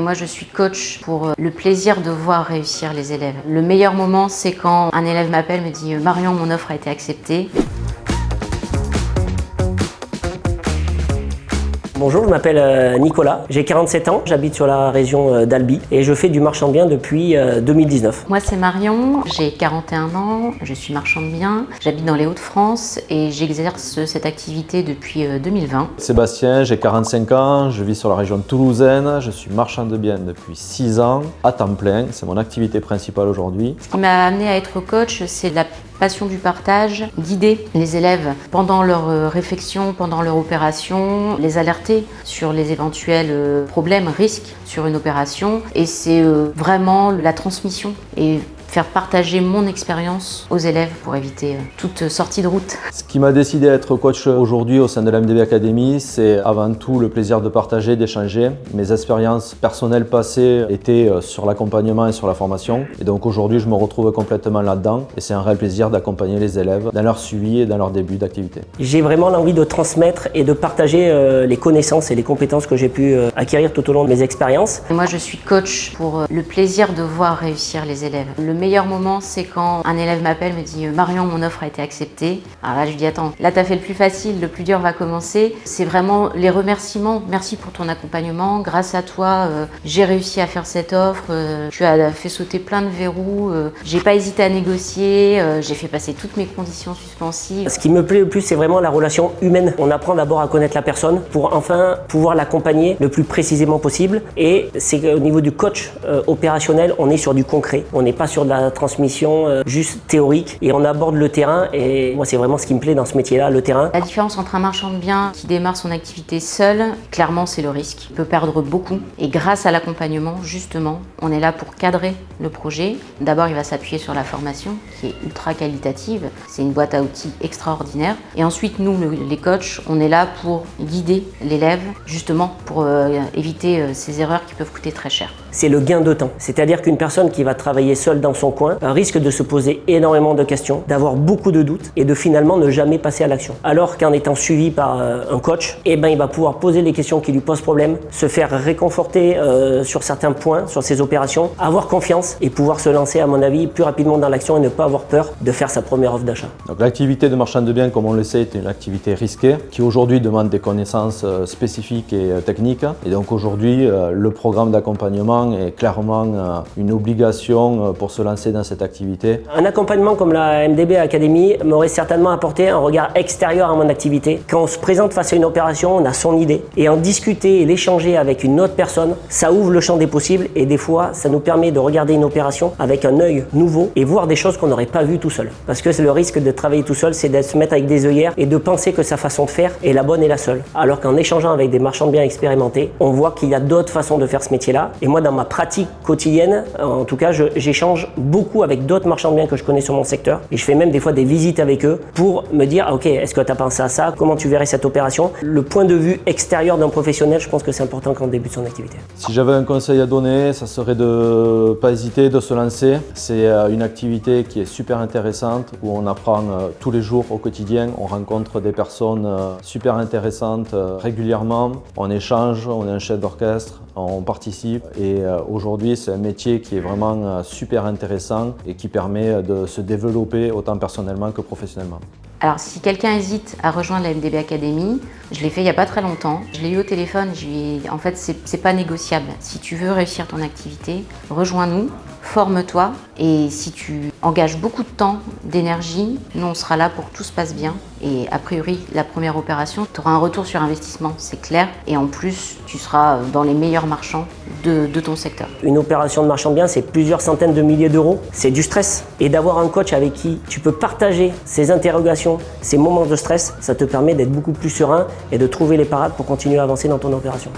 Moi, je suis coach pour le plaisir de voir réussir les élèves. Le meilleur moment, c'est quand un élève m'appelle, me dit « Marion, mon offre a été acceptée ». Bonjour, je m'appelle Nicolas, j'ai 47 ans, j'habite sur la région d'Albi et je fais du marchand de biens depuis 2019. Moi c'est Marion, j'ai 41 ans, je suis marchand de biens, j'habite dans les Hauts-de-France et j'exerce cette activité depuis 2020. Sébastien, j'ai 45 ans, je vis sur la région toulousaine, je suis marchand de biens depuis 6 ans, à temps plein, c'est mon activité principale aujourd'hui. Ce qui m'a amené à être coach, c'est la passion du partage, guider les élèves pendant leur réflexion, pendant leur opération, les alerter sur les éventuels problèmes, risques sur une opération. Et c'est vraiment la transmission et faire partager mon expérience aux élèves pour éviter toute sortie de route. Ce qui m'a décidé à être coach aujourd'hui au sein de la MDB Academy, c'est avant tout le plaisir de partager, d'échanger. Mes expériences personnelles passées étaient sur l'accompagnement et sur la formation. Et donc aujourd'hui, je me retrouve complètement là-dedans. Et c'est un réel plaisir d'accompagner les élèves dans leur suivi et dans leur début d'activité. J'ai vraiment l'envie de transmettre et de partager les connaissances et les compétences que j'ai pu acquérir tout au long de mes expériences. Moi, je suis coach pour le plaisir de voir réussir les élèves. Le meilleur moment, c'est quand un élève m'appelle, me dit « Marion, mon offre a été acceptée ». Alors là, je lui dis « Attends, là, tu as fait le plus facile, le plus dur va commencer ». C'est vraiment les remerciements. Merci pour ton accompagnement. Grâce à toi, j'ai réussi à faire cette offre. Tu as fait sauter plein de verrous. J'ai pas hésité à négocier. J'ai fait passer toutes mes conditions suspensives. Ce qui me plaît le plus, c'est vraiment la relation humaine. On apprend d'abord à connaître la personne pour enfin pouvoir l'accompagner le plus précisément possible. Et c'est qu'au niveau du coach opérationnel, on est sur du concret. On n'est pas sur de la transmission juste théorique et on aborde le terrain et moi c'est vraiment ce qui me plaît dans ce métier-là, le terrain. La différence entre un marchand de biens qui démarre son activité seul, clairement c'est le risque. Il peut perdre beaucoup et grâce à l'accompagnement, justement, on est là pour cadrer le projet. D'abord il va s'appuyer sur la formation qui est ultra qualitative, c'est une boîte à outils extraordinaire et ensuite nous les coachs, on est là pour guider l'élève justement pour éviter ces erreurs qui peuvent coûter très cher. C'est le gain de temps, c'est-à-dire qu'une personne qui va travailler seule dans son coin risque de se poser énormément de questions, d'avoir beaucoup de doutes et de finalement ne jamais passer à l'action. Alors qu'en étant suivi par un coach, il va pouvoir poser les questions qui lui posent problème, se faire réconforter sur certains points, sur ses opérations, avoir confiance et pouvoir se lancer à mon avis plus rapidement dans l'action et ne pas avoir peur de faire sa première offre d'achat. Donc l'activité de marchand de biens, comme on le sait, est une activité risquée qui aujourd'hui demande des connaissances spécifiques et techniques. Et donc aujourd'hui, le programme d'accompagnement est clairement une obligation pour se lancer dans cette activité. Un accompagnement comme la MDB Academy m'aurait certainement apporté un regard extérieur à mon activité. Quand on se présente face à une opération, on a son idée. Et en discuter et l'échanger avec une autre personne, ça ouvre le champ des possibles et des fois, ça nous permet de regarder une opération avec un œil nouveau et voir des choses qu'on n'aurait pas vues tout seul. Parce que le risque de travailler tout seul, c'est de se mettre avec des œillères et de penser que sa façon de faire est la bonne et la seule. Alors qu'en échangeant avec des marchands de biens expérimentés, on voit qu'il y a d'autres façons de faire ce métier-là. Et moi, dans ma pratique quotidienne, en tout cas, j'échange beaucoup avec d'autres marchands de biens que je connais sur mon secteur et je fais même des fois des visites avec eux pour me dire ok, est-ce que tu as pensé à ça, comment tu verrais cette opération. Le point de vue extérieur d'un professionnel, je pense que c'est important quand on débute son activité. Si j'avais un conseil à donner, ça serait de ne pas hésiter, de se lancer. C'est une activité qui est super intéressante où on apprend tous les jours au quotidien, on rencontre des personnes super intéressantes régulièrement, on échange, on est un chef d'orchestre, on participe et aujourd'hui c'est un métier qui est vraiment super intéressant et qui permet de se développer autant personnellement que professionnellement. Alors si quelqu'un hésite à rejoindre la MDB Academy, je l'ai fait il n'y a pas très longtemps, je l'ai eu au téléphone, en fait c'est pas négociable. Si tu veux réussir ton activité, rejoins-nous, forme-toi et si tu engages beaucoup de temps, d'énergie, nous on sera là pour que tout se passe bien et a priori la première opération, tu auras un retour sur investissement, c'est clair et en plus tu seras dans les meilleurs marchands de ton secteur. Une opération de marchand de biens, c'est plusieurs centaines de milliers d'euros, c'est du stress et d'avoir un coach avec qui tu peux partager ces interrogations, ces moments de stress, ça te permet d'être beaucoup plus serein et de trouver les parades pour continuer à avancer dans ton opération.